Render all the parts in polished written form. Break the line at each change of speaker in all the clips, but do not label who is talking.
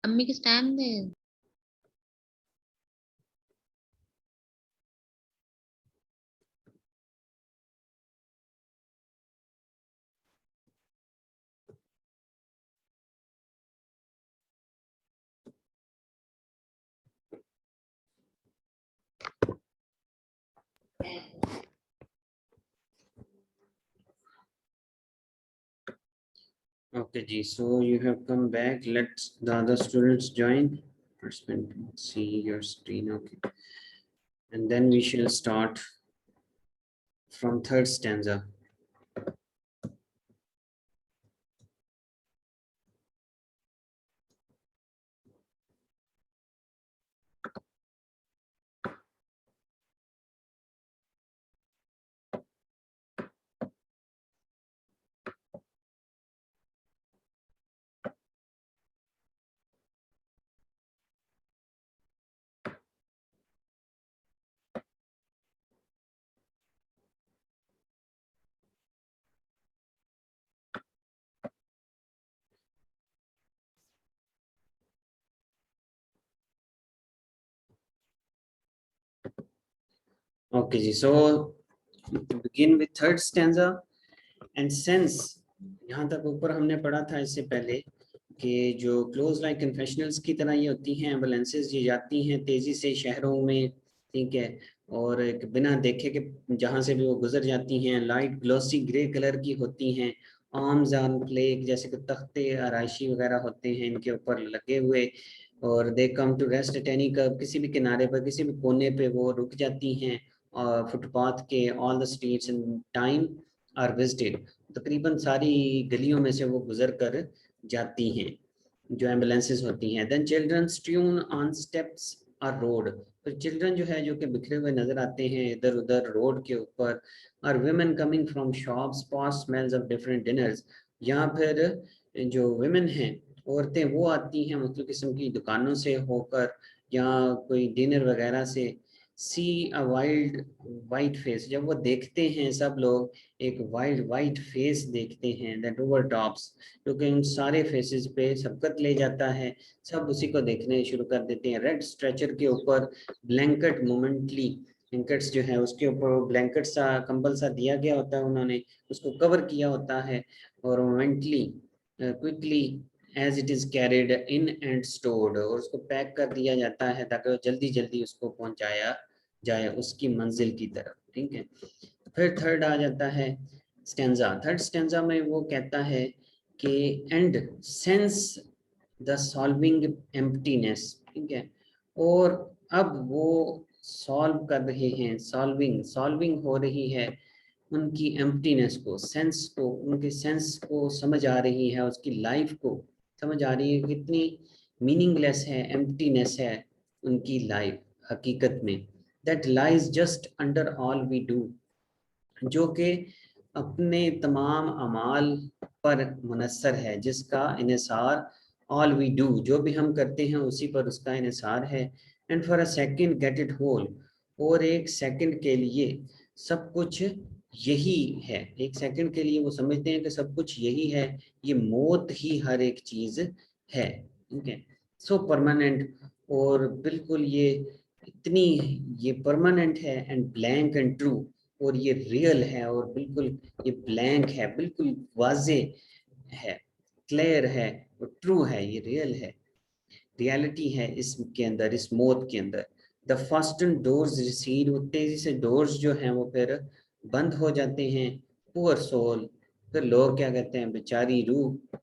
अम्मी के stand they.
Okay, Ji. So you have come back. Let's the other students join. Participant, see your screen. Okay, and then we shall start from third stanza. Okay, Ji. So to begin with third stanza and since यहाँ तक ऊपर हमने पढ़ा था इससे पहले कि जो क्लोज लाइक कन्फेशनल्स की तरह ये होती हैं, एम्बुलेंसेज ये जाती हैं तेजी से शहरों में, ठीक है, और एक बिना देखे कि जहाँ से भी वो गुजर जाती हैं, लाइट ग्लोसी ग्रे कलर की होती हैं, आर्म्स ऑन प्लेग जैसे कि तख्ते आराइशी वगैरह होते हैं इनके ऊपर लगे हुए, और they come to rest at any curve, किसी भी किनारे पर किसी भी कोने पे वो रुक जाती हैं, और फुटपाथ के all the streets in time are visited, तकरीबन सारी गलियों में से वो गुजर कर जाती हैं जो एम्बुलेंसेज होती हैं। Then childrens tune on steps और रोड, तो चिल्ड्रन जो है जो कि बिखरे हुए नजर आते हैं इधर उधर रोड के ऊपर, और women coming from shops pass smells of different dinners, या फिर जो वुमेन हैं औरतें वो आती हैं मुख्तलिफ किस्म की दुकानों से होकर या कोई डिनर वगैरह से। सी अ वाइल्ड वाइट फेस, जब वो देखते हैं सब लोग एक वाइल्ड वाइट फेस देखते हैं दैट ओवर टॉप्स, क्योंकि उन सारे फेसेस पे सबकत ले जाता है, सब उसी को देखने शुरू कर देते हैं। रेड स्ट्रेचर के ऊपर ब्लैंकेट मोमेंटली, ब्लैंकेट्स जो है उसके ऊपर ब्लैंकेट सा कंबल सा दिया गया होता है, उन्होंने उसको कवर किया होता है, और momently quickly as it is carried in and stored, और उसको पैक कर दिया जाता है ताकि वो जल्दी जल्दी उसको पहुंचाया जाए उसकी मंजिल की तरफ, ठीक है। फिर थर्ड आ जाता है स्टेंजा। थर्ड स्टेंजा में वो कहता है कि and sense the solving emptiness, ठीक है, और अब वो सॉल्व कर रहे हैं, सॉल्विंग सॉल्विंग हो रही है उनकी एम्प्टीनेस को, सेंस को, उनके सेंस को समझ आ रही है, उसकी लाइफ को समझ आ रही है कितनी मीनिंगलेस है, एम्प्टीनेस है उनकी लाइफ हकीकत में। That lies just under all we do, जो कि अपने तमाम अमाल पर मुनसर है, जिसका इन्हिसार ऑल वी डू, जो भी हम करते हैं उसी पर उसका इन्हिसार है। And for a second get it whole, और एक सेकंड के लिए सब कुछ यही है, एक सेकंड के लिए वो समझते हैं कि सब कुछ यही है, ये मौत ही हर एक चीज है, ठीक है। सो परमानेंट, और बिल्कुल ये इतनी, ये परमानेंट है एंड ब्लैंक एंड ट्रू, और ये रियल है और बिल्कुल ये ब्लैंक है, बिल्कुल वाजे है, क्लियर है और ट्रू है, ये रियल है, रियलिटी है इसके अंदर, इस मौत के अंदर। द फास्टन डोर्स रिसीड, वो तेजी से डोर्स जो हैं वो फिर बंद हो जाते हैं। पुअर सोल, फिर लोग क्या कहते हैं, बेचारी रूह,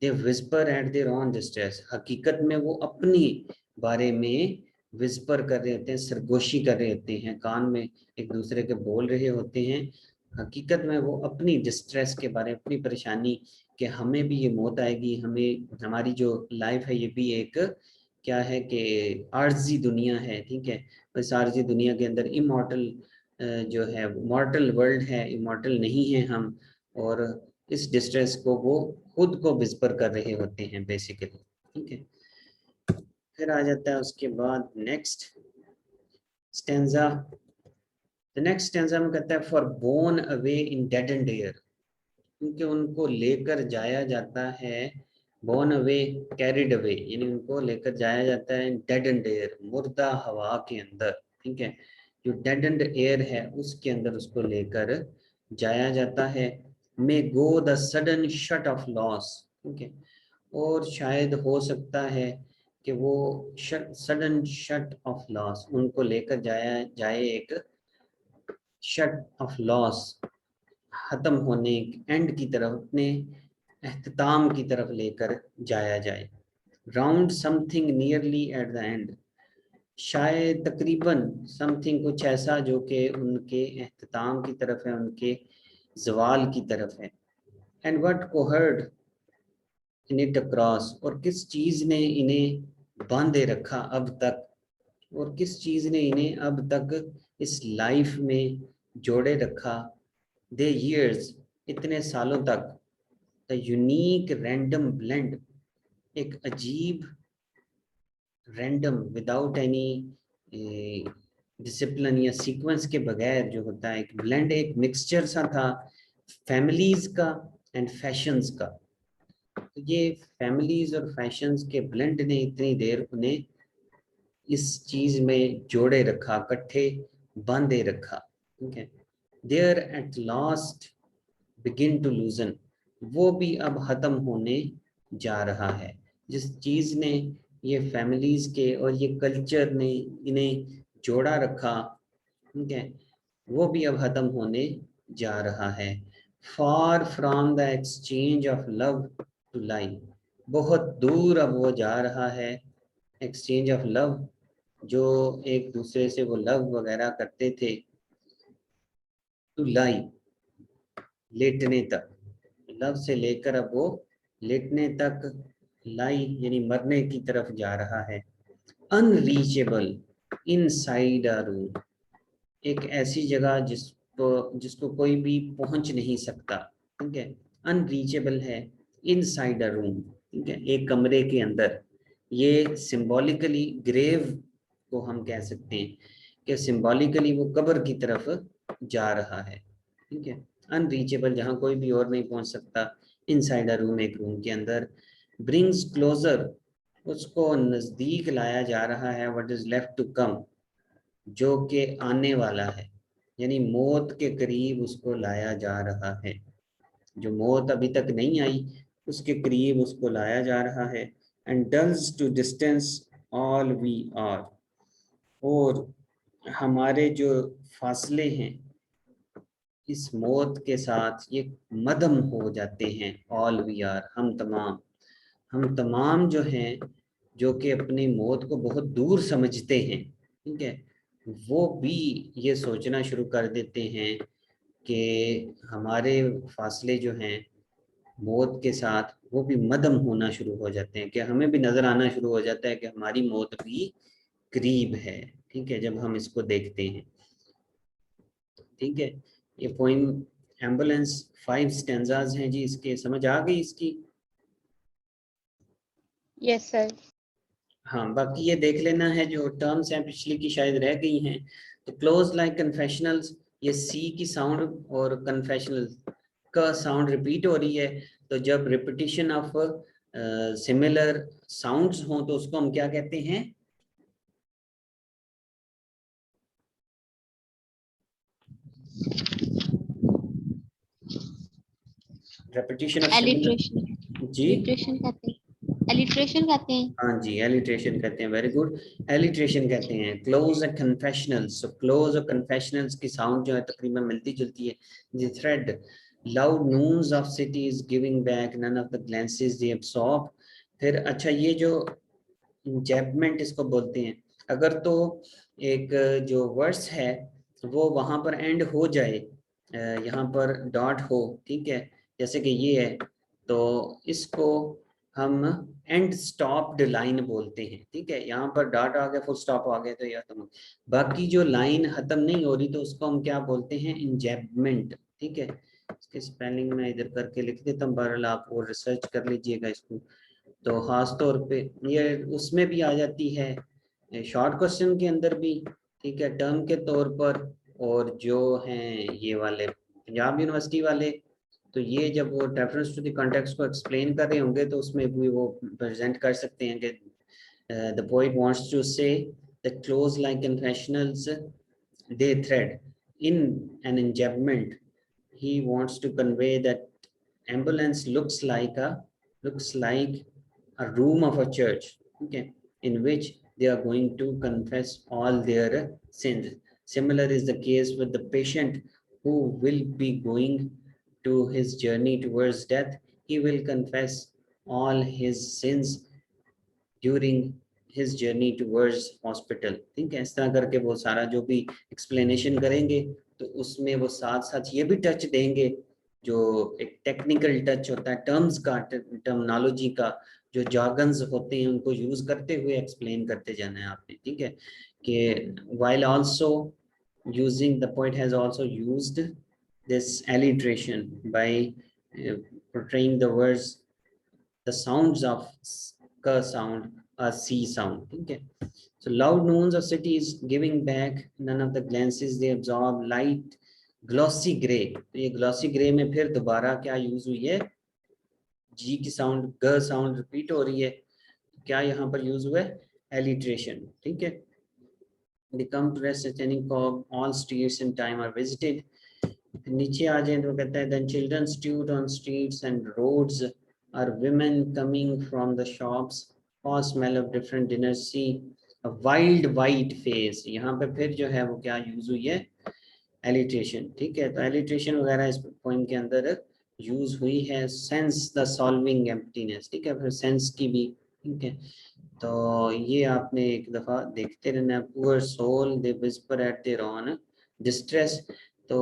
they whisper at their own distress, हकीकत में वो अपनी बारे में विस्पर कर रहे होते हैं, सरगोशी कर रहे होते हैं, कान में एक दूसरे के बोल रहे होते हैं, हकीकत में वो अपनी डिस्ट्रेस के बारे में, अपनी परेशानी कि हमें भी ये मौत आएगी, हमें हमारी जो लाइफ है ये भी एक क्या है कि आर्जी दुनिया है, ठीक है, इस आर्जी दुनिया के अंदर इमॉर्टल जो है मॉर्टल वर्ल्ड है, इमॉर्टल नहीं है हम, और इस डिस्ट्रेस को वो खुद को विस्पर कर रहे होते हैं बेसिकली, ठीक है। फिर आ जाता है उसके बाद next stanza. The next stanza में कहता है for borne away in dead and air, क्योंकि उनको लेकर जाया जाता है borne away, carried away, यानी उनको लेकर जाया जाता है deadened air, मुर्दा हवा के अंदर, ठीक है, जो deadened air है उसके अंदर उसको लेकर जाया जाता है। may go the sudden shut of loss, ठीक है, और शायद हो सकता है कि वो सडन शट ऑफ लॉस, उनको लेकर जाया जाए एक शट ऑफ लॉस, खत्म होने, एंड की तरफ, अपने एख्तिताम की तरफ लेकर जाया जाए। Round something nearly at the end, शायद तकरीबन समथिंग कुछ ऐसा जो कि उनके एख्तिताम की तरफ है, उनके जवाल की तरफ है। And what cohered in it across, और किस चीज ने इन्हें बांधे रखा अब तक, और किस चीज ने इन्हें अब तक इस लाइफ में जोड़े रखा। दे years, इतने सालों तक। द यूनिक रैंडम ब्लेंड, एक अजीब रैंडम विदाउट एनी डिसिप्लिन या सीक्वेंस के बगैर जो होता है, एक ब्लेंड, एक मिक्सचर सा था फैमिलीज का एंड फैशंस का। तो ये फैमिलीज और फैशंस के ब्लेंड ने इतनी देर उन्हें इस चीज में जोड़े रखा, इकट्ठे बांधे रखा, ठीक है। There at last begin to loosen, वो भी अब खत्म होने जा रहा है। जिस चीज ने ये फैमिलीज के और ये कल्चर ने इन्हें जोड़ा रखा, ठीक है, वो भी अब खत्म होने जा रहा है। Far from the exchange of love to life, बहुत दूर अब वो जा रहा है एक्सचेंज ऑफ लव, जो एक दूसरे से वो लव वगैरह करते थे, टू लाई, लेटने तक, लव से लेकर अब वो लेटने तक, लाई यानी मरने की तरफ जा रहा है। अनरीचेबल इनसाइड अ रूम, एक ऐसी जगह जिसको कोई भी पहुंच नहीं सकता, ठीक है, अनरीचेबल है, इनसाइड अ रूम, ठीक है, एक कमरे के अंदर। ये सिंबॉलिकली ग्रेव को हम कह सकते हैं कि सिंबॉलिकली वो कब्र की तरफ जा रहा है, ठीक है। अनरीचेबल, जहाँ कोई भी और नहीं पहुंच सकता, इनसाइड अ रूम, एक रूम के अंदर। ब्रिंग्स क्लोजर, उसको नजदीक लाया जा रहा है, what is left to come, जो कि आने वाला है, यानी मौत के करीब उसको लाया जा रहा है। जो मौत अभी तक नहीं आई उसके करीब उसको लाया जा रहा है। And dulls to distance all we are, और हमारे जो फासले हैं इस मौत के साथ ये मदम हो जाते हैं। ऑल वी आर, हम तमाम जो हैं, जो कि अपनी मौत को बहुत दूर समझते हैं, ठीक है, वो भी ये सोचना शुरू कर देते हैं कि हमारे फासले जो हैं मौत के साथ वो भी मदम होना शुरू हो जाते हैं, कि हमें भी नजर आना शुरू हो जाता है कि हमारी मौत भी करीब है, ठीक है, जब हम इसको देखते हैं, ठीक है। ये पोइम एम्बुलेंस 5 स्टैंजाज हैं जी, इसके समझ आ गई इसकी?
Yes sir.
हाँ, बाकी ये देख लेना है जो टर्म्स हैं पिछली की शायद रह गई हैं। तो क्लोज लाइक कन्फेशनल्स, ये सी की साउंड और कन्फेशनल का साउंड रिपीट हो रही है, तो जब रिपीटिशन ऑफ सिमिलर साउंड्स हो तो उसको हम क्या कहते हैं? रेपिटेशन ऑफ सिमिलर,
एलिट्रेशन,
जी
एलिट्रेशन कहते हैं, एलिट्रेशन कहते हैं।
हाँ जी, एलिट्रेशन कहते हैं, वेरी गुड, एलिट्रेशन कहते हैं। क्लोज और कन्फेशनल्स, सो क्लोज और कन्फेशनल्स की साउंड जो है तकरीबन मिलती जुलती है। The thread loud noons of cities giving back none of the glances they absorb. फिर अच्छा, ये जो इंजैपमेंट इसको बोलते हैं, अगर तो एक जो वर्ड्स है वो वहां पर एंड हो जाए, यहाँ पर डॉट हो, ठीक है, जैसे कि ये है, तो इसको हम एंड स्टॉप्ड लाइन बोलते हैं, ठीक है, यहाँ पर डॉट आ गया, फुल स्टॉप आ गया तो यह खत्म। बाकी जो लाइन खत्म नहीं हो रही तो उसको हम क्या बोलते हैं? इंजैपमेंट, ठीक है। इसके स्पेलिंग में इधर करके लिख देता हूँ, बहरहाल आप और रिसर्च कर लीजिएगा इसको। तो खास तौर पे ये उसमें भी आ जाती है शॉर्ट क्वेश्चन के अंदर भी, ठीक है, टर्म के तौर पर, और जो हैं ये वाले पंजाब यूनिवर्सिटी वाले, तो ये जब वो रेफरेंस टू द कॉन्टेक्स्ट को एक्सप्लेन कर रहे होंगे तो उसमें भी वो प्रेजेंट कर सकते हैं कि द पोएट वांट्स टू से the close like confessionals they thread in an enjambment. He wants to convey that ambulance looks like a room of a church, okay, in which they are going to confess all their sins. Similar is the case with the patient who will be going to his journey towards death. He will confess all his sins during his journey towards hospital. ठीक है, इस तरह करके वो सारा जो भी explanation करेंगे तो उसमें वो साथ साथ ये भी टच देंगे, जो एक टेक्निकल टच होता है टर्म्स का, टर्मिनोलॉजी का, जो जार्गन्स होते हैं उनको यूज करते हुए एक्सप्लेन करते जाना है आपने. ठीक है, कि while also using, the poet has also used this alliteration by portraying the words, the sounds of k sound or c sound. ठीक है, so loud noons of cities giving back none of the glances they absorb, light glossy gray. तो ये glossy gray में फिर दोबारा क्या use हुई है, जी की साउंड, ग साउंड रिपीट हो रही है, क्या यहाँ पर यूज हुआ है, एलिट्रेशन. ठीक है, they come to rest at any cog, all streets in time are visited. नीचे आ जाए तो कहता है then children stood on streets and roads, are women coming from the shops, all smell of different dinners, see a wild white face. यहाँ पे फिर जो है वो क्या यूज हुई है, एलिट्रेशन. ठीक है, तो एलिट्रेशन वगैरह इस पोइम के अंदर यूज हुई है. Sense the solving emptiness. ठीक है, फिर सेंस की भी. ठीक है, तो ये आपने एक दफा देखते रहना. Poor soul they whisper at their own distress. तो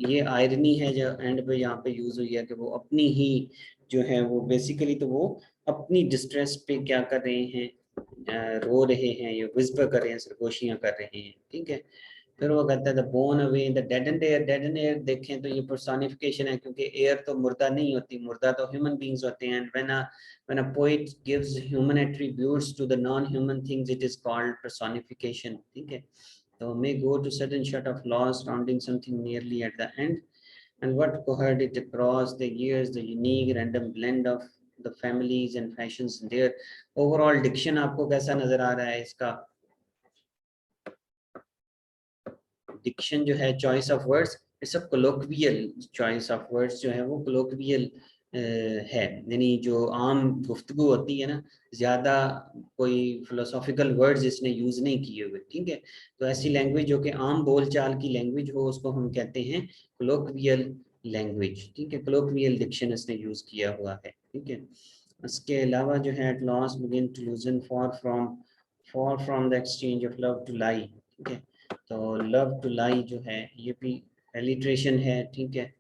ये आयरनी है जो एंड पे यहाँ पे यूज हुई है कि वो अपनी ही जो है वो बेसिकली तो वो अपनी डिस्ट्रेस पे क्या कर रहे हैं, रो रहे हैं, ये विस्पर कर रहे हैं, सरगोशियां कर रहे हैं. ठीक है, फिर वो कहता है the borne away the dead and air. Dead and air देखें तो ये पर्सोनिफिकेशन है, क्योंकि एयर तो मुर्दा नहीं होती, मुर्दा तो ह्यूमन बींग्स होते हैं. And when a poet gives human attributes to the non-human things, it is called personification. ठीक है, so may go to certain shot of loss rounding something nearly at the end, and what cohered it across the years, the unique random blend of the families and fashions there. Overall diction आपको कैसा नजर आ रहा है इसका? Diction जो है, choice of words, it's a colloquial choice of words जो है वो कोलोक्वियल है, यानी जो आम गुफ्तगू होती है ना, ज्यादा कोई फिलोसॉफिकल वर्ड्स इसने यूज नहीं किए हुए. ठीक है, तो ऐसी लैंग्वेज जो कि आम बोलचाल की लैंग्वेज हो उसको हम कहते हैं कोलोक्वियल लैंग्वेज. ठीक है, कोलोक्वियल डिक्शन इसने यूज किया हुआ है. ठीक है, इसके अलावा जो है at loss begin to loosen for from the exchange of love to lie. ठीक है, तो लव टू लाई जो है ये भी एलिट्रेशन है. ठीक है,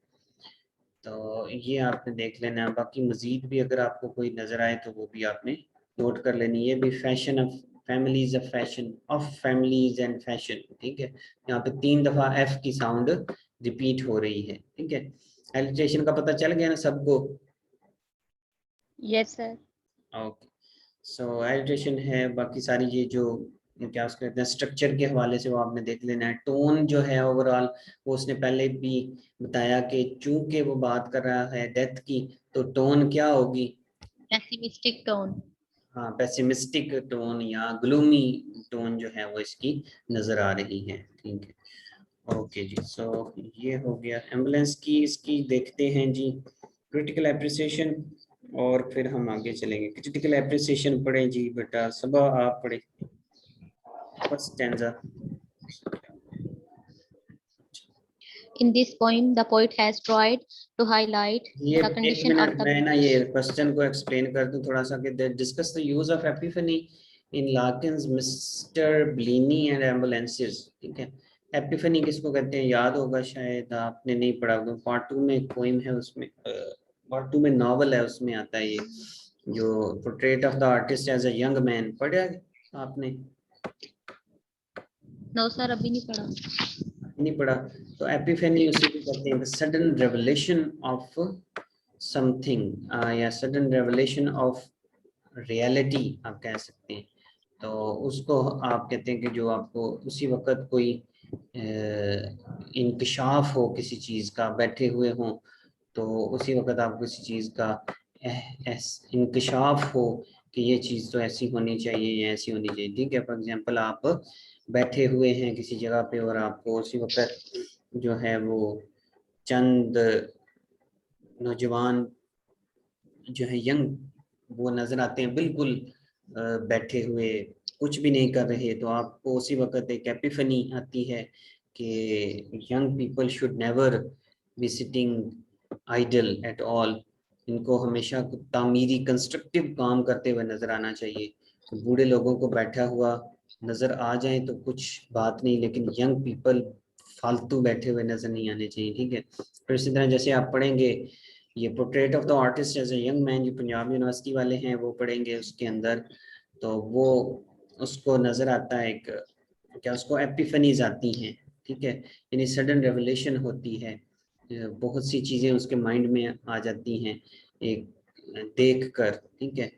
तो ये आपने देख लेना. बाकी मजीद भी अगर आपको कोई नजर आए तो वो भी आपने नोट कर लेनी. ये भी fashion of families of fashion of families and fashion. ठीक है, यहाँ पे 3 दफा एफ की साउंड रिपीट हो रही है. ठीक है, एलिट्रेशन का पता चल गया ना सबको?
Yes sir.
ओके, सो एलिट्रेशन है. बाकी सारी ये जो क्या उसको कहते हैं स्ट्रक्चर के हवाले से वो आपने देख लेना है. टोन जो है ओवरऑल वो उसने पहले भी बताया कि चूंकि वो बात कर रहा है डेथ की, तो टोन क्या होगी,
पेसिमिस्टिक टोन.
हाँ, पेसिमिस्टिक टोन या ग्लूमी टोन जो है वो इसकी नजर आ रही है. ठीक है, ओके जी. सो ये हो गया एम्बुलेंस की. इसकी देखते हैं जी क्रिटिकल एप्रिसिएशन, और फिर हम आगे चलेंगे. क्रिटिकल एप्रिसिएशन पढ़े जी बेटा, सब आप पढ़े. First stanza.
In this poem, the poet has tried to highlight
ये
the
एक
condition of
मिनट
the.
मैं ना ये क्वेश्चन को एक्सप्लेन कर दूं थोड़ा सा कि discuss the use of epiphany in Larkin's, Mr Bleaney and ambulances. ठीक है, एपिफनी किसको कहते हैं याद होगा शायद, आपने नहीं पढ़ा होगा. पार्ट 2 में एक पोइम है, उसमें पार्ट 2 में नॉवल है, उसमें आता है ये जो portrait of the artist as a young man. पढ़ा आपने?
नो सर, अभी नहीं पढ़ा.
नहीं पढ़ा? तो एपिफेनी उसी को कहते हैं, सडन रेवलेशन ऑफ समथिंग या सडन रेवलेशन ऑफ रियलिटी आप कह सकते हैं. तो उसको आप कहते हैं कि जो आपको उसी वक्त कोई इंकशाफ हो किसी चीज का, बैठे हुए हों तो उसी वक्त आपको किसी चीज़ का इंकशाफ हो कि ये चीज़ तो ऐसी होनी चाहिए या ऐसी होनी चाहिए, ठीक है। फॉर एग्जांपल आप बैठे हुए हैं किसी जगह पे और आपको उसी वक्त जो है वो चंद नौजवान जो है यंग वो नज़र आते हैं, बिल्कुल बैठे हुए कुछ भी नहीं कर रहे, तो आपको उसी वक्त एक एपिफनी आती है कि young people should never be sitting idle at all, इनको हमेशा तामीरी कंस्ट्रक्टिव काम करते हुए नजर आना चाहिए। तो बूढ़े लोगों को बैठा हुआ नजर आ जाए तो कुछ बात नहीं, लेकिन यंग पीपल फालतू बैठे हुए नजर नहीं आने चाहिए, ठीक है। फिर इसी तरह जैसे आप पढ़ेंगे ये portrait of the artist as a young man, जो पंजाब यूनिवर्सिटी वाले हैं वो पढ़ेंगे उसके अंदर, तो वो उसको नजर आता है एक क्या उसको एपिफनीज आती हैं, ठीक है, यानी सडन रेवलेशन होती है, बहुत सी चीजें उसके माइंड में आ जाती हैं एक देख कर, ठीक है,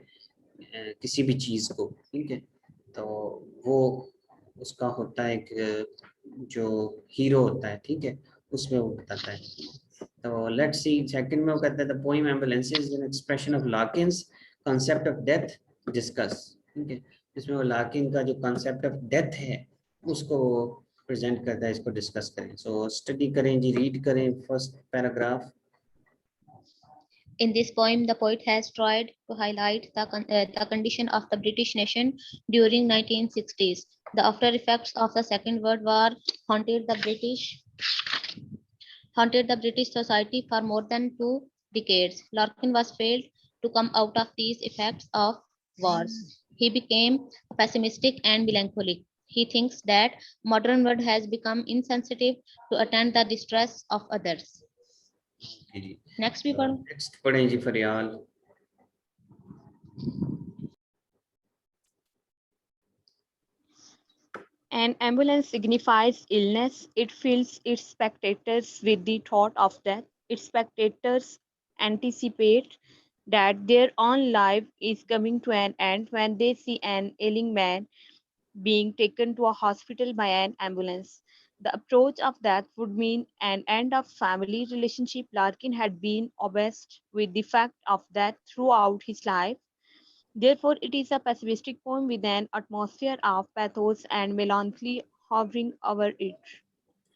किसी भी चीज को, ठीक है। तो वो उसका होता है एक जो हीरो होता है, ठीक है, उसमें वो बताता है। तो लेट्स सी सेकंड में वो कहता है the poem ambulance is an expression of Larkin's concept of death discuss, ठीक है, इसमें वो लाकिन का जो कांसेप्ट ऑफ डेथ है उसको प्रेजेंट करता है, इसको डिस्कस करें। सो स्टडी करें जी, रीड करें first paragraph.
In this poem, the poet has tried to highlight the condition of the British nation during 1960s. The after effects of the Second World War haunted the British society for more than 2 decades. Larkin was failed to come out of these effects of wars. He became pessimistic and melancholic. He thinks that modern world has become insensitive to attend the distress of others. Next, we पढ़ो.
Next पढ़ें जी फरियाल।
An ambulance signifies illness. It fills its spectators with the thought of death. Its spectators anticipate that their own life is coming to an end when they see an ailing man being taken to a hospital by an ambulance. The approach of death would mean an end of family relationship. Larkin had been obsessed with the fact of death throughout his life. Therefore, it is a pessimistic poem with an atmosphere of pathos and melancholy hovering over it.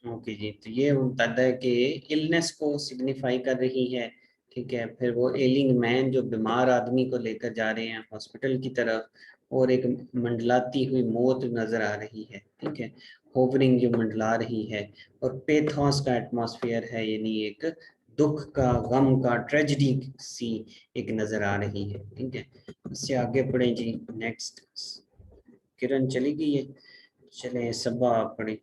Okay जी, तो ये बताता है कि illness को signify कर रही है, ठीक है। फिर वो एलिंग मैन जो बीमार आदमी को लेकर जा रहे हैं हॉस्पिटल की तरफ, और एक मंडलाती हुई मौत नजर आ रही है, ठीक है, होवरिंग जो मंडला रही है, और पेथोस का एटमॉस्फेयर है, यानी एक दुख का, गम का, ट्रेजेडी सी एक नजर आ रही है, ठीक है। इससे आगे पढ़ें जी, नेक्स्ट किरण चली गई है, चले सबा आप पढ़ें।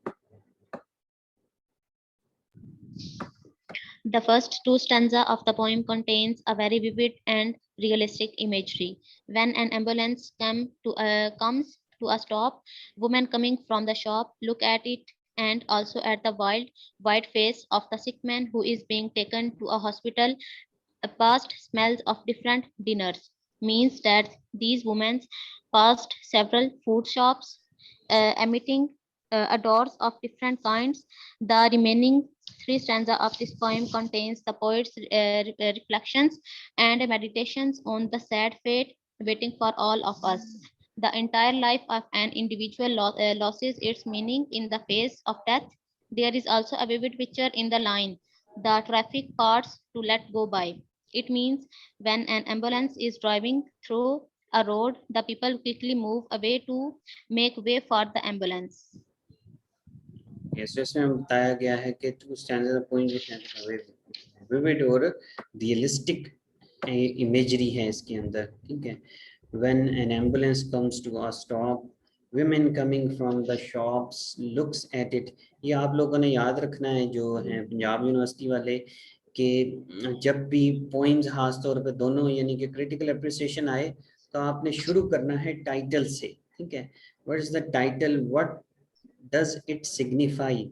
The first two stanzas of the poem contains a very vivid and realistic imagery. When an ambulance comes to a stop, women coming from the shop look at it and also at the wild, white face of the sick man who is being taken to a hospital. Past smells of different dinners means that these women passed several food shops, emitting odors of different kinds. The remaining three stanzas of this poem contains the poet's reflections and meditations on the sad fate waiting for all of us. The entire life of an individual loses its meaning in the face of death. There is also a vivid picture in the line, the traffic parts to let go by. It means when an ambulance is driving through a road, the people quickly move away to make way for the ambulance.
yes, इसमें बताया गया है कि to standard point जो है vivid और realistic imagery है इसके अंदर, ठीक है। when an ambulance comes to a stop, women coming from the shops looks at it, ये आप लोगों ने याद रखना है जो है पंजाब यूनिवर्सिटी वाले, कि जब भी पोइम्स खास तौर पे दोनों यानी कि क्रिटिकल अप्रिसिएशन आए तो आपने शुरू करना है टाइटल से, ठीक है। What is the title, what does it signify,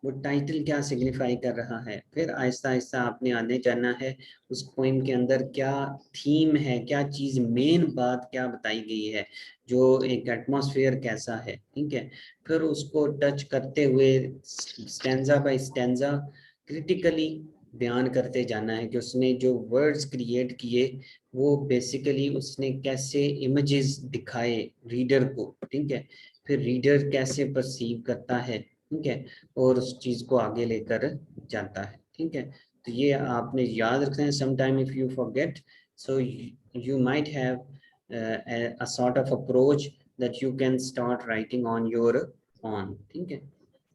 वो टाइटल क्या सिग्निफाई कर रहा है, फिर आहिस्ता आहिस्ता आपने आने जाना है उस पोइम के अंदर क्या थीम है, क्या चीज मेन बात क्या बताई गई है, जो एक एटमॉस्फेयर कैसा है, ठीक है। फिर उसको टच करते हुए स्टैंजा बाय स्टैंजा क्रिटिकली बयान करते जाना है कि उसने जो वर्ड्स क्रिएट किए वो बेसिकली उसने कैसे इमेजेस दिखाए रीडर को, ठीक है, फिर रीडर कैसे परसीव करता है, ठीक है, और उस चीज को आगे लेकर जाता है, ठीक है। तो ये आपने याद रखना है, some time if you forget so you might have a sort of approach that you can start writing on your own, ठीक है,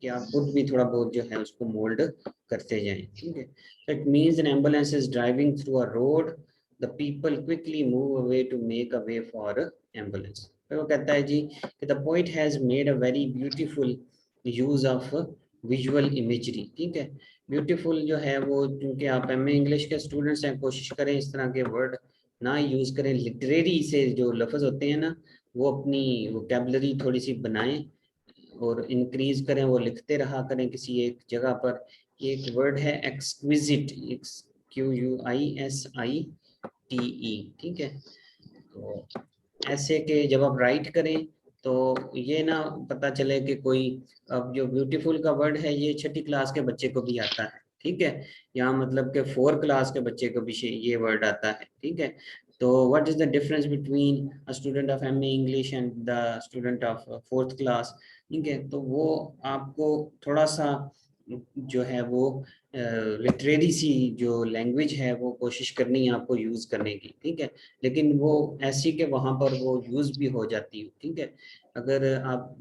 कि आप खुद भी थोड़ा बहुत जो है उसको मोल्ड करते जाएं, ठीक है। So it means an ambulance is driving through a road, the people quickly move away to make a way for ambulance। फिर वो कहता है जी कि the poet has made a very beautiful use of visual imagery, ठीक है। Beautiful जो है वो, क्योंकि आप एमए इंग्लिश के स्टूडेंट्स हैं, कोशिश करें इस तरह के वर्ड ना यूज करें, लिटरेरी से जो लफ्ज होते हैं ना वो अपनी वोकेबलरी थोड़ी सी बनाएं और इंक्रीज करें, वो लिखते रहा करें किसी एक जगह पर। एक वर्ड है एक्सक्विजिट, QUISITE, ठीक है। तो ऐसे के जब आप राइट करें तो ये ना पता चले कि कोई, अब जो ब्यूटीफुल का वर्ड है ये छठी क्लास के बच्चे को भी आता है, ठीक है, यहाँ मतलब के 4 क्लास के बच्चे को भी ये वर्ड आता है, ठीक है। तो what is the difference between a student of MA English and the student of 4th class, ठीक है। तो वो आपको थोड़ा सा जो है वो लिटरेरी सी जो लैंग्वेज है वो कोशिश करनी है आपको यूज करने की, ठीक है, लेकिन वो ऐसी के वहां पर वो यूज भी हो जाती है, ठीक है। अगर आप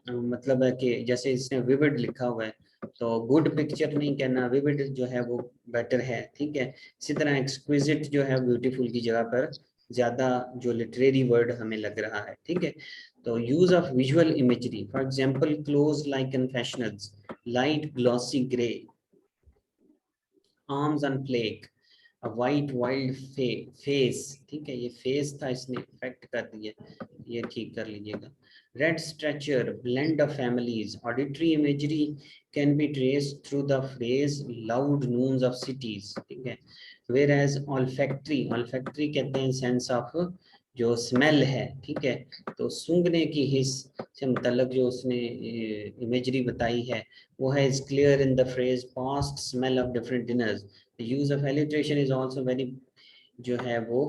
मतलब है कि जैसे इसने विविड लिखा हुआ है तो गुड पिक्चर नहीं कहना, विविड जो है वो बेटर है, ठीक है। इसी तरह एक्सक्विजिट जो है ब्यूटीफुल की जगह पर ज्यादा जो लिटरेरी वर्ड हमें लग रहा है, ठीक है। तो use of visual imagery, for example closed like confessionals, light glossy grey, arms on plaque, a white wild face, ठीक है, ये फेस था इसने इफेक्ट कर दिया, ये ठीक कर लीजिएगा। Red stretcher, blend of families, auditory imagery can be traced through the phrase loud noons of cities, ठीक है। वेयर एज ऑल्फैक्ट्री, ऑल्फैक्ट्री कहते हैं सेंस ऑफ जो स्मेल है, ठीक है, तो सूंघने की हिस्स से मतलब जो उसने इमेजरी बताई है वो है is clear in the phrase past smell of different dinners. The use of alliteration is also very जो है वो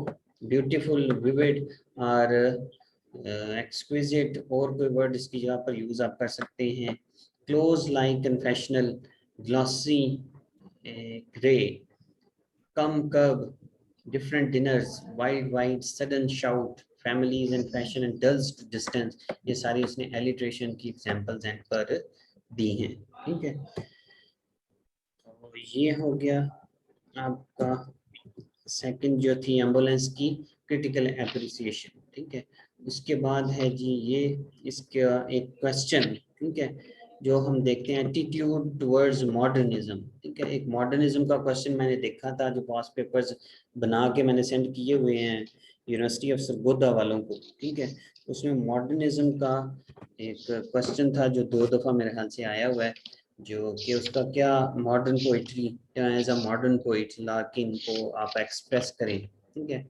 ब्यूटीफुल, विविड और एक्सक्विजिट, और कोई वर्ड इसकी जगह पर यूज आप कर सकते हैं। Closed like confessional, glossy grey, come kerb, different dinners, wide wide sudden shout, families and fashion and dulls to distance, ये सारी उसने alliteration की examples एंड पर दी हैं, ठीक है। तो ये हो गया आपका सेकंड जो थी एम्बुलेंस की क्रिटिकल एप्रिसिएशन, ठीक है। उसके बाद है जी ये इसका एक क्वेश्चन, ठीक है, जो हम देखते हैं एटीट्यूड टुवर्ड्स मॉडर्निज्म, ठीक है। एक मॉडर्निज्म का क्वेश्चन मैंने देखा था जो पास पेपर्स बना के मैंने सेंड किए हुए हैं यूनिवर्सिटी ऑफ सरगोदा वालों को, ठीक है। उसमें मॉडर्निज्म का एक क्वेश्चन था जो 2 दफा मेरे ख्याल से आया हुआ है, जो कि उसका क्या modern poetry as a modern poet Larkin को आप एक्सप्रेस करें, ठीक है।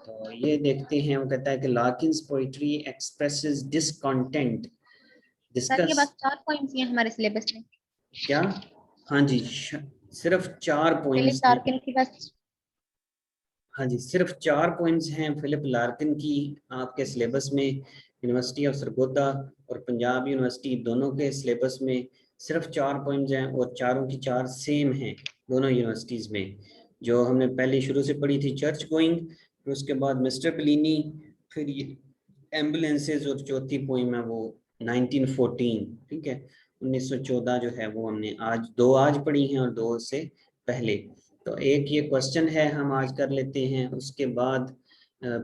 तो ये देखते हैं, वो कहता है कि लार्किन्स पोइट्री एक्सप्रेसेस डिसकंटेंट,
सर ये
डिस्कस,
बस 4 पॉइंट्स ही हैं हमारे सिलेबस में।
क्या, हाँ जी, सिर्फ 4
फिलिप
पॉइंट्स हैं,
लार्किन की बस।
हाँ जी, सिर्फ 4 पॉइंट्स हैं फिलिप लार्किन की आपके सिलेबस में, यूनिवर्सिटी ऑफ सरगोदा और पंजाब यूनिवर्सिटी दोनों के सिलेबस में सिर्फ 4 पॉइंट्स हैं और चारों की 4 सेम हैं दोनों यूनिवर्सिटीज़ में। जो हमने पहले शुरू से पढ़ी थी चर्च गोइंग, फिर उसके बाद मिस्टर पेलिनी, फिर ये एम्बुलेंसेज, और चौथी पोइम है वो 1914, ठीक है, 1914 जो है वो हमने आज 2 आज पढ़ी हैं और 2 से पहले। तो एक ये क्वेश्चन है हम आज कर लेते हैं, उसके बाद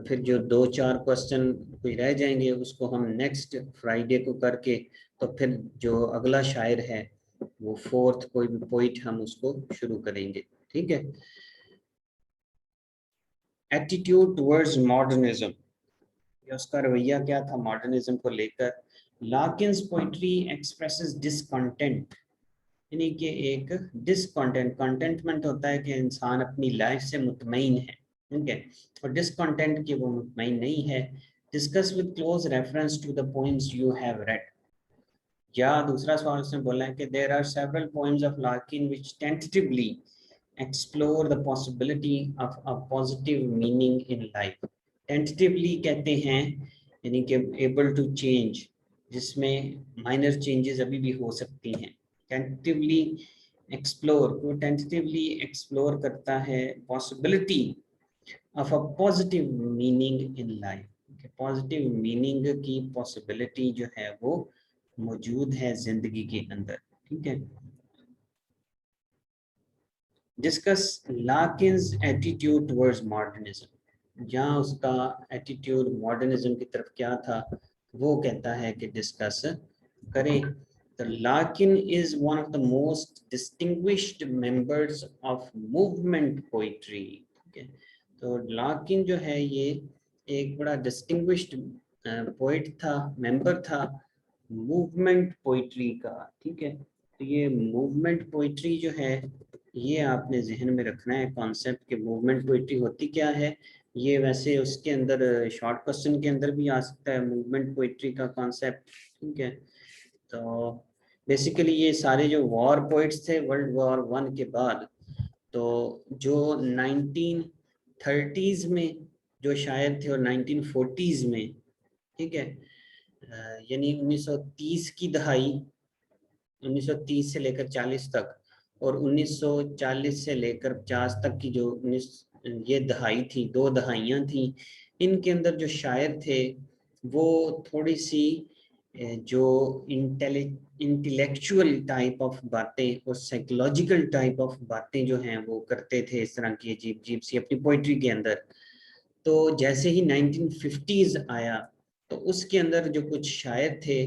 फिर जो 2-4 क्वेश्चन कोई रह जाएंगे उसको हम नेक्स्ट फ्राइडे को करके, तो फिर जो अगला शायर है वो 4th कोई भी पोइट हम उसको शुरू करेंगे, ठीक है। एटीट्यूड टुवर्ड्स मॉडर्निज्म, उसका रवैया क्या था मॉडर्निज्म को लेकर। लार्किन्स पोइट्री एक्सप्रेसेस डिसकंटेंट, यानी कि एक डिसकंटेंट, कंटेंटमेंट होता है कि इंसान अपनी लाइफ से मुतमईन है, ठीक है, और डिसकंटेंट की वो मुतमईन नहीं है। Discuss with close reference to the poems you have read, या दूसरा सवाल उसने बोला है कि there are several poems of Larkin which tentatively explore the possibility of a positive meaning in life. Tentatively कहते हैं यानी कि able to change, जिसमें minor changes अभी भी हो सकती हैं. Tentatively explore, वो tentatively explore करता है possibility of a positive meaning in life. Positive meaning की पॉसिबिलिटी जो है वो मौजूद है जिंदगी के अंदर. ठीक है. Discuss Larkin's attitude towards modernism. जहाँ उसका एटीट्यूड मॉडर्निज्म की तरफ क्या था वो कहता है कि डिस्कस करें. The Larkin is one of the most distinguished members of movement poetry. Okay. तो लार्किन जो है ये एक बड़ा डिस्टिंग्विश्ड पोइट था, मेंबर था मूवमेंट पोइट्री का. ठीक है. तो ये मूवमेंट पोइट्री जो है ये आपने जहन में रखना है कॉन्सेप्ट कि मूवमेंट पोइट्री होती क्या है. ये वैसे उसके अंदर शॉर्ट क्वेश्चन के अंदर भी आ सकता है मूवमेंट पोइट्री का कॉन्सेप्ट. ठीक है. तो बेसिकली ये सारे जो वॉर पोइट्स थे वर्ल्ड वॉर 1 के बाद, तो जो 1930s में जो शायर थे और 1940s में, ठीक है, यानी 1930 की दहाई, 1930 से लेकर 40 तक और 1940 से लेकर 50 तक की जो ये दहाई थी, 2 दहाइयाँ थी, इनके अंदर जो शायर थे वो थोड़ी सी जो इंटेलेक्चुअल टाइप ऑफ बातें और साइकोलॉजिकल टाइप ऑफ बातें जो हैं वो करते थे इस तरह की अजीब अजीब सी अपनी पोइट्री के अंदर. तो जैसे ही 1950s आया तो उसके अंदर जो कुछ शायर थे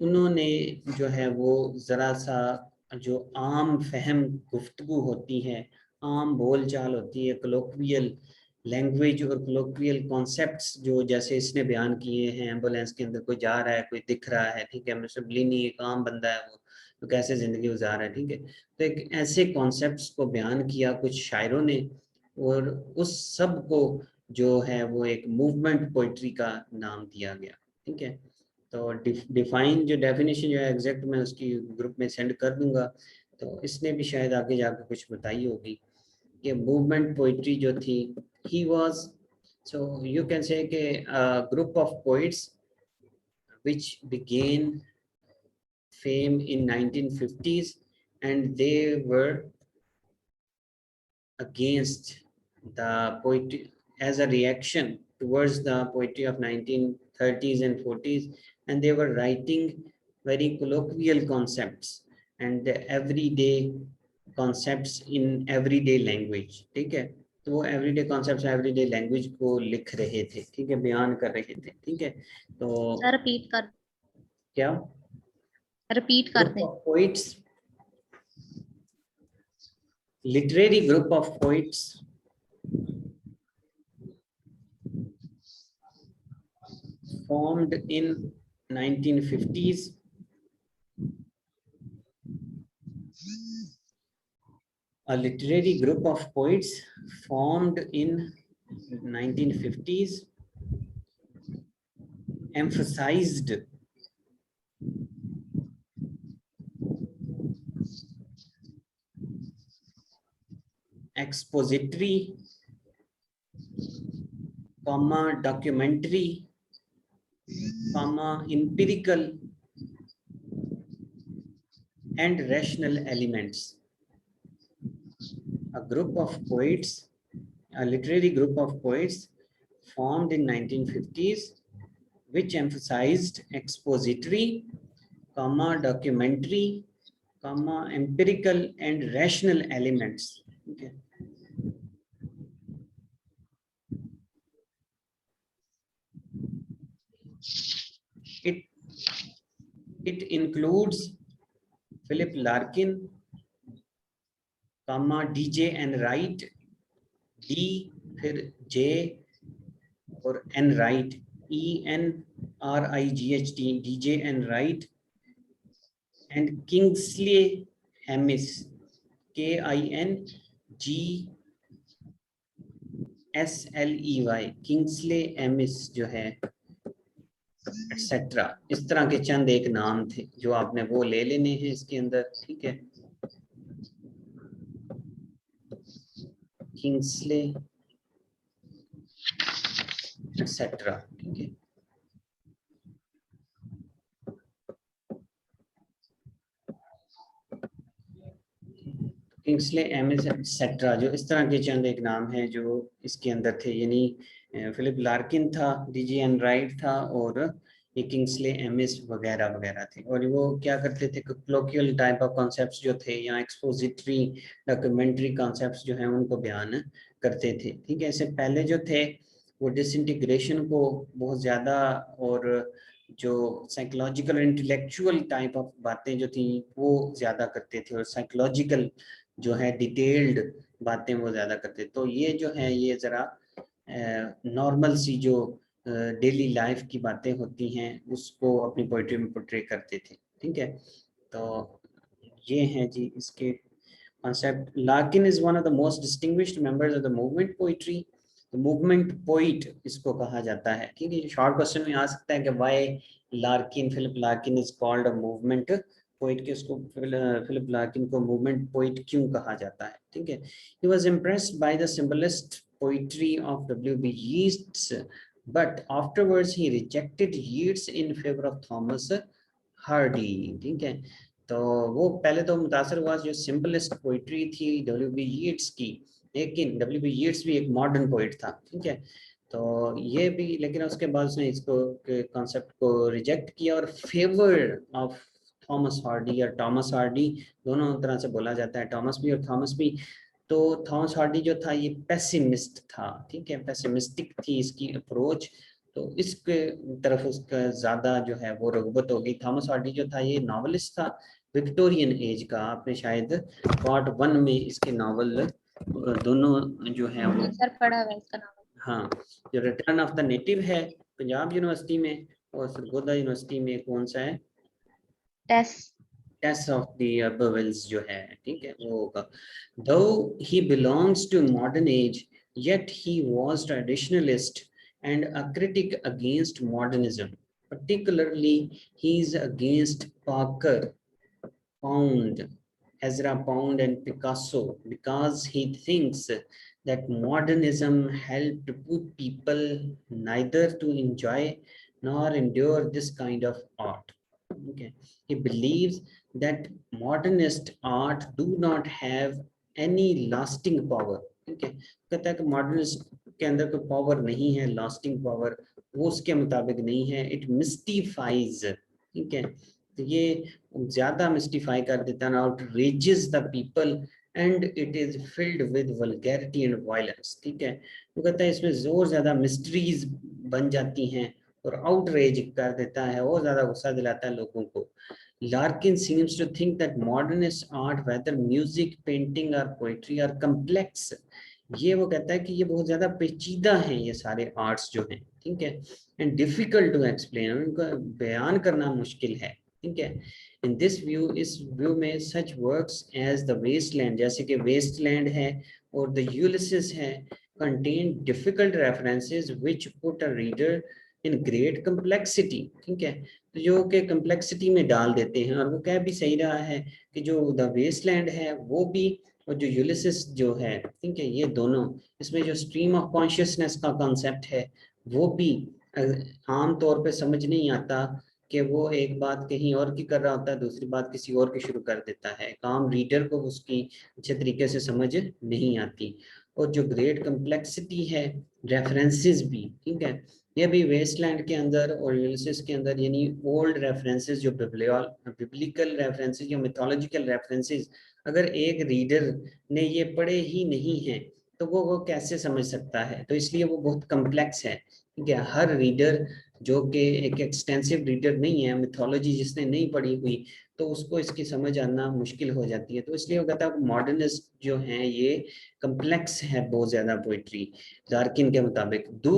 उन्होंने जो है वो ज़रा सा जो आम फहम गुफ्तगू होती है, आम बोल चाल होती है, कलोक्वियल लैंग्वेज और कलोक्वियल कॉन्सेप्ट्स जो जैसे इसने बयान किए हैं, एम्बुलेंस के अंदर कोई जा रहा है, कोई दिख रहा है, ठीक है, मुसबलिनी एक आम बंदा है वो तो कैसे ज़िंदगी गुजार रहा है. ठीक है. तो एक ऐसे कॉन्सेप्ट्स को बयान किया कुछ शायरों ने और उस सब को जो है वो एक मूवमेंट पोइट्री का नाम दिया गया. ठीक है. तो डिफाइन जो डेफिनेशन जो है एग्जैक्ट मैं उसकी ग्रुप में सेंड कर दूंगा. तो इसने भी शायद आगे जाकर कुछ बताई होगी कि मूवमेंट पोइट्री जो थी he was, so you can say कि group of poets which began fame in 1950s and they were against the poetry as a reaction towards the poetry of 1930s and 40s, and they were writing very colloquial concepts and everyday concepts in everyday language. ठीक है. तो वो everyday concepts everyday language को लिख रहे थे. ठीक है, बयान कर रहे थे. ठीक है. तो
सर रिपीट कर,
क्या
रिपीट कर
group
दें.
of poets, literary group of poets formed in 1950s. A literary group of poets formed in 1950s emphasized expository, documentary, empirical and rational elements. A group of poets, a literary group of poets formed in 1950s which emphasized expository, documentary, empirical and rational elements. Okay. It includes Philip Larkin, DJ and Wright, D फिर J और N Wright, ENRIGHT, DJ and Wright, and Kingsley Amis, KINGSLEY, Kingsley Amis जो है etcetera. इस तरह के चंद एक नाम थे जो आपने वो ले लेने हैं इसके अंदर. ठीक है. किंग्सले एक्सेट्रा, ठीक है। किंग्सले एमिस एक्सेट्रा, जो इस तरह के चंद एक नाम है जो इसके अंदर थे, यानी फिलिप लार्किन था, डीजी एन राइट था, और ये किंग्सले एमिस वगैरह वगैरह थे। और वो क्या करते थे, कोलोकियल टाइप ऑफ कॉन्सेप्ट्स जो थे या एक्सपोजिटरी डॉक्यूमेंट्री कॉन्सेप्ट्स जो हैं उनको बयान करते थे, ठीक है। इससे पहले जो थे वो डिसइंटीग्रेशन को बहुत ज़्यादा और जो साइकोलॉजिकल और इंटेलेक्चुअल टाइप ऑफ बातें जो थी वो ज़्यादा करते थे, और साइकोलॉजिकल जो है डिटेल्ड बातें वो ज़्यादा करते। तो ये जो है ये ज़रा नॉर्मल सी जो डेली लाइफ की बातें होती हैं उसको अपनी पोइट्री में पोर्ट्रे करते थे, ठीक है। तो ये हैं जी इसके concept. Larkin is one of the most distinguished members of the movement poetry. The movement poet इसको कहा जाता है, ठीक है। शॉर्ट क्वेश्चन में आ सकता है कि why Larkin, Philip Larkin is called a movement poet, कि उसको फिलिप लार्किन को movement poet क्यों कहा जाता है, ठीक है। He was impressed by the symbolist poetry of W.B. Yeats, but afterwards he rejected Yeats in favor of Thomas Hardy, ठीक है। तो वो पहले तो मुतासर हुआ जो सिंपलिस्ट पोइट्री थी W.B. यीट्स की, लेकिन W.B. यीट्स भी एक मॉडर्न पोइट था, ठीक है। तो ये भी, लेकिन उसके बाद उसने इसको कॉन्सेप्ट को रिजेक्ट किया और फेवर ऑफ थॉमस हार्डी, या टॉमस हार्डी दोनों तरह से बोला जाता है, टॉमस भी और थॉमस भी। तो थॉमस हार्डी जो था ये पेसिमिस्ट था, ठीक है, पेसिमिस्टिक थी इसकी अप्रोच, तो इसके तरफ उसका ज़्यादा जो है वो रगबत हो गई। थॉमस हार्डी जो था ये नॉवलिस्ट था विक्टोरियन एज का, आपने शायद पार्ट 1 में इसके नावल दोनों जो है वो
सर पढ़ा हुआ है इसका नाम।
हाँ, जो रिटर्न ऑफ द नेटिव है पंजाब यूनिवर्सिटी में, और सरगोदा यूनिवर्सिटी में कौन सा है, टेस्ट ऑफ द बबल्स जो है, ठीक है, वो होगा। Though he belongs to modern age, yet he was traditionalist and a critic against modernism. Particularly, he is against Parker, Pound, Ezra Pound, and Picasso because he thinks that modernism helped put people neither to enjoy nor endure this kind of art. Okay. He believes that modernist art do not have any lasting power. ठीक है, कहता है कि modernist के अंदर कोई power नहीं है, लास्टिंग पावर वो उसके मुताबिक नहीं है, इट मिस्टिफाइज, ठीक है। तो ये ज्यादा मिस्टिफाई कर देता है, outrageous the people and it is filled with vulgarity and violence, ठीक है। वो कहता है इसमें जोर ज्यादा मिस्ट्रीज बन जाती हैं और आउटरेज कर देता है, और ज्यादा गुस्सा दिलाता है लोगों को। Larkin seems to think that modernist art, whether music, painting or poetry, are complex. ये वो कहता है कि ये बहुत ज्यादा पेचीदा हैं ये सारे आर्ट्स जो हैं, ठीक है, एंड डिफिकल्ट टू एक्सप्लेन, उनको बयान करना मुश्किल है, ठीक है। इन दिस व्यू, इस व्यू में सच वर्क्स एज द वेस्टलैंड, जैसे कि वेस्टलैंड है और द यूलिसिस है, contain difficult references which put a reader in great complexity, ठीक है, तो जो कि कम्प्लेक्सिटी में डाल देते हैं। और वो कह भी सही रहा है कि जो द वेस्टलैंड है वो भी, और जो यूलिसिस जो है, ठीक है, ये दोनों, इसमें जो स्ट्रीम ऑफ कॉन्शियसनेस का कॉन्सेप्ट है वो भी आम तौर पे समझ नहीं आता कि वो एक बात कहीं और की कर रहा होता है, दूसरी बात किसी और की शुरू कर देता है, आम रीडर को उसकी अच्छे तरीके से समझ नहीं आती। और जो ग्रेट कम्प्लेक्सिटी है, रेफरेंसेस भी, ठीक है, ये भी वेस्टलैंड के अंदर और यूलिसिस के अंदर, यानी ओल्ड रेफरेंसेस जो बिब्लिकल रेफरेंसेस या मिथोलॉजिकल रेफरेंसेस, अगर एक रीडर ने ये पढ़े ही नहीं है तो वो कैसे समझ सकता है, तो इसलिए वो बहुत कम्प्लेक्स है, ठीक है। हर रीडर जो कि एक एक्सटेंसिव रीडर नहीं है, मिथोलॉजी जिसने नहीं पढ़ी हुई, तो उसको इसकी समझ आना मुश्किल हो जाती है। तो इसलिए वो कहता है मॉडर्निस्ट जो हैं ये कम्प्लेक्स है बहुत ज्यादा पोइट्री, लार्किन के मुताबिक। दो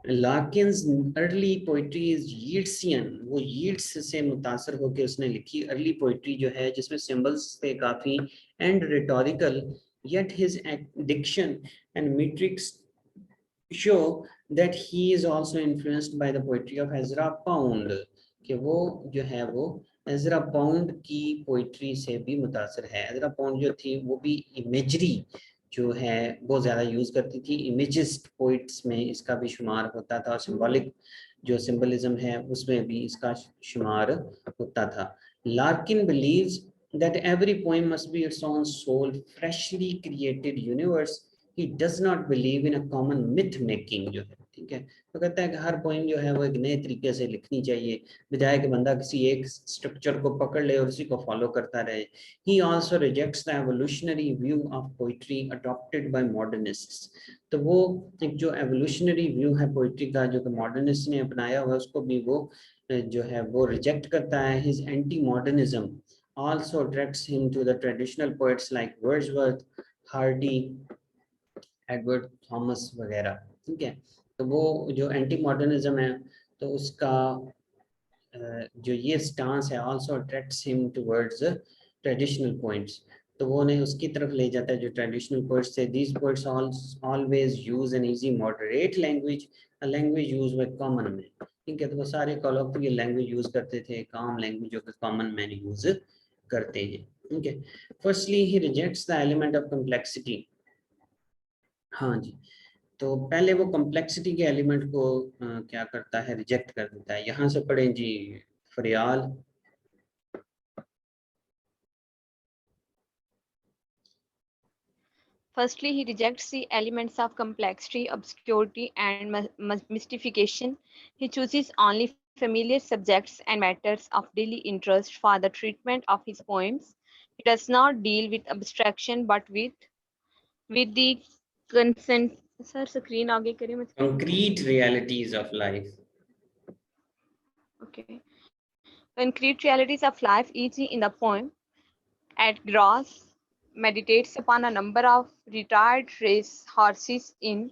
लार्किन्स अर्ली पोइट्री इज यीट्सियन, वो यीट्स से मुतासर होकर उसने लिखी अर्ली पोइट्री जो है जिसमें सिंबल्स थे काफी and rhetorical, yet his diction and metrics show that he is also influenced by the poetry of Ezra Pound, कि वो जो है वो एजरा पाउंड की पोइट्री से भी मुतासर है। एजरा पाउंड जो थी वो भी इमेजरी जो है बहुत ज़्यादा यूज़ करती थी। इमेजिस्ट पोइट्स में इसका भी शुमार होता था और सिंबॉलिक जो सिंबलिज्म है उसमें भी इसका शुमार होता था। Larkin believes that every poem must be its own soul, freshly created universe. He does not believe in a common myth making जो है, ठीक है। तो कहता है कि हर पोइम जो है वो एक नए तरीके से लिखनी चाहिए, बजाय कि बंदा किसी एक स्ट्रक्चर को पकड़ ले और उसी को फॉलो करता रहे। He also rejects the evolutionary view of poetry adopted by modernists. तो वो एक जो evolutionary view है पोइट्री का जो कि मॉडर्निस्ट ने अपनाया हुआ उसको भी वो जो है वो रिजेक्ट करता है। His anti-modernism also attracts him to the traditional poets like Wordsworth, Hardy, Edward Thomas वगैरह, ठीक है। तो वो जो एंटी मॉडर्निज्म है तो उसका जो ये स्टांस है also attracts him towards traditional points. तो वो उन्हें उसकी तरफ ले जाता है जो ट्रेडिशनल पोइट्स थे। These poets always use an easy moderate language, a language use by common man, ठीक है। तो वो सारे कॉलोक्वियल लैंग्वेज यूज करते थे, काम लैंग्वेज जो कि कॉमन मैन यूज करते हैं, ठीक है। Firstly he rejects the element of complexity. हाँ जी, तो पहले वो कॉम्प्लेक्सिटी के एलिमेंट को क्या करता है, रिजेक्ट कर देता है। यहाँ से पढ़ें जी फरियाल।
Firstly, he rejects the elements of complexity, obscurity, and mystification. He chooses only familiar subjects and matters of daily interest for the treatment of his poems. He does not deal with abstraction, but with the consent. Sir, screen आगे करिए मुझे।
Concrete realities of life.
Okay. Concrete realities of life, each in the poem at Gross meditates upon a number of retired race horses in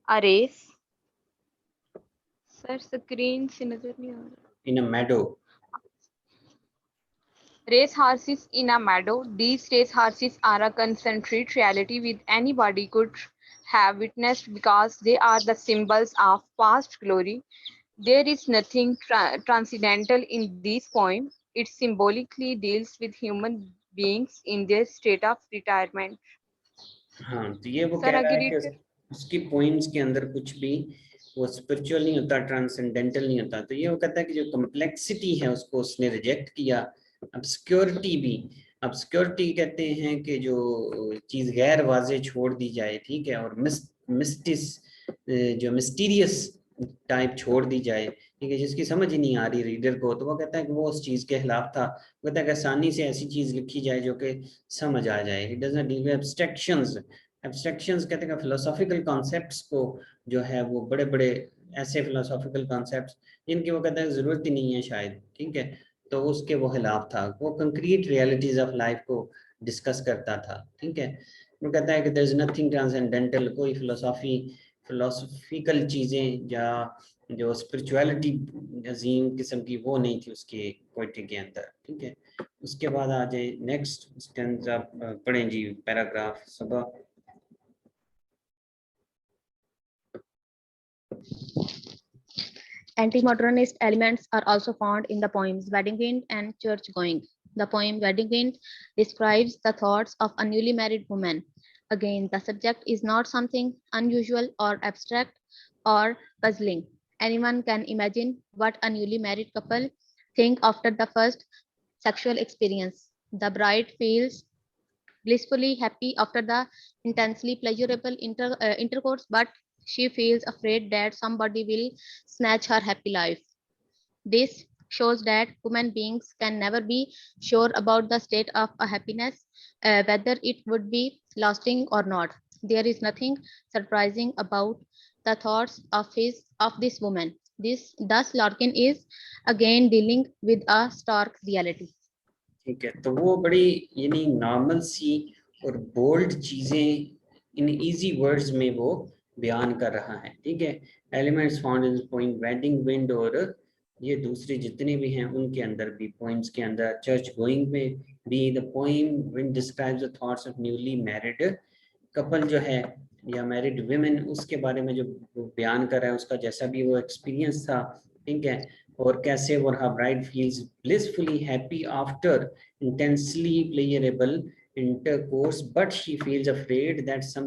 a race. Sir, screen से नजर नहीं आ रहा।
इन अ meadow.
Race horses in a meadow. These race horses are a concentrate reality with anybody could have witnessed because they are the symbols of past glory. There is nothing transcendental in this poem. It symbolically deals with human beings in their state of retirement.
हाँ, तो ये वो
Sir,
कह रहा है
आगे read
कि उसकी पोइम्स के अंदर कुछ भी वो स्पिरिचुअल नहीं होता, ट्रांसेंडेंटल नहीं होता। तो ये वो कहता है कि जो कॉम्प्लेक्सिटी है उसको उसने रिजेक्ट किया। ऑब्स्क्योरिटी भी, ऑब्स्क्योरिटी कहते हैं कि जो चीज गैर वाजे छोड़ दी जाए, ठीक है, और मिस्टिस जो मिस्टीरियस टाइप छोड़ दी जाए, ठीक है, जिसकी समझ ही नहीं आ रही रीडर को, तो वो कहता है कि वो उस चीज के खिलाफ था। वो कहता है कि आसानी से ऐसी चीज लिखी जाए जो कि समझ आ जाए। It does not deal with abstractions. Abstractions कहते हैं फिलोसॉफिकल कॉन्सेप्ट्स को जो है वो बड़े बड़े ऐसे फिलोसॉफिकल कॉन्सेप्ट्स जिनकी वो कहता है जरूरत ही नहीं है शायद, ठीक है, तो उसके वो खिलाफ था। वो कंक्रीट रियलिटीज ऑफ लाइफ को डिस्कस करता था, ठीक है। वो कहता है कि देयर इज नथिंग ट्रांसेंडेंटल, कोई फिलोसॉफिकल चीजें या जो स्पिरिचुअलिटी अजीम किस्म की वो नहीं थी उसकी पोइट्री के अंदर, ठीक है। उसके बाद आ जाए नेक्स्ट स्टैंजा, पढ़ें जी पैराग्राफ सबा।
Anti-modernist elements are also found in the poems Wedding Wind and Church Going. The poem Wedding Wind describes the thoughts of a newly married woman. Again, the subject is not something unusual or abstract or puzzling. Anyone can imagine what a newly married couple think after the first sexual experience. The bride feels blissfully happy after the intensely pleasurable intercourse, but she feels afraid that somebody will snatch her happy life. This shows that human beings can never be sure about the state of a happiness, whether it would be lasting or not. There is nothing surprising about the thoughts of this woman. Thus Larkin is again dealing with a stark reality.
ठीक है, तो वो बड़ी यानी normal सी और bold चीजें in easy words में वो बयान कर रहा है, ठीक है। Elements found in poem wedding wind और ये दूसरे जितने भी हैं उनके अंदर भी, पोइम्स के अंदर चर्च गोइंग में भी the poem wind describes the thoughts of newly married couple जो है या मैरिड विमेन, उसके बारे में जो बयान कर रहा है उसका जैसा भी वो एक्सपीरियंस था, ठीक है, और कैसे वो हर bride feels blissfully happy after intensely pleasurable intercourse, but she feels afraid that some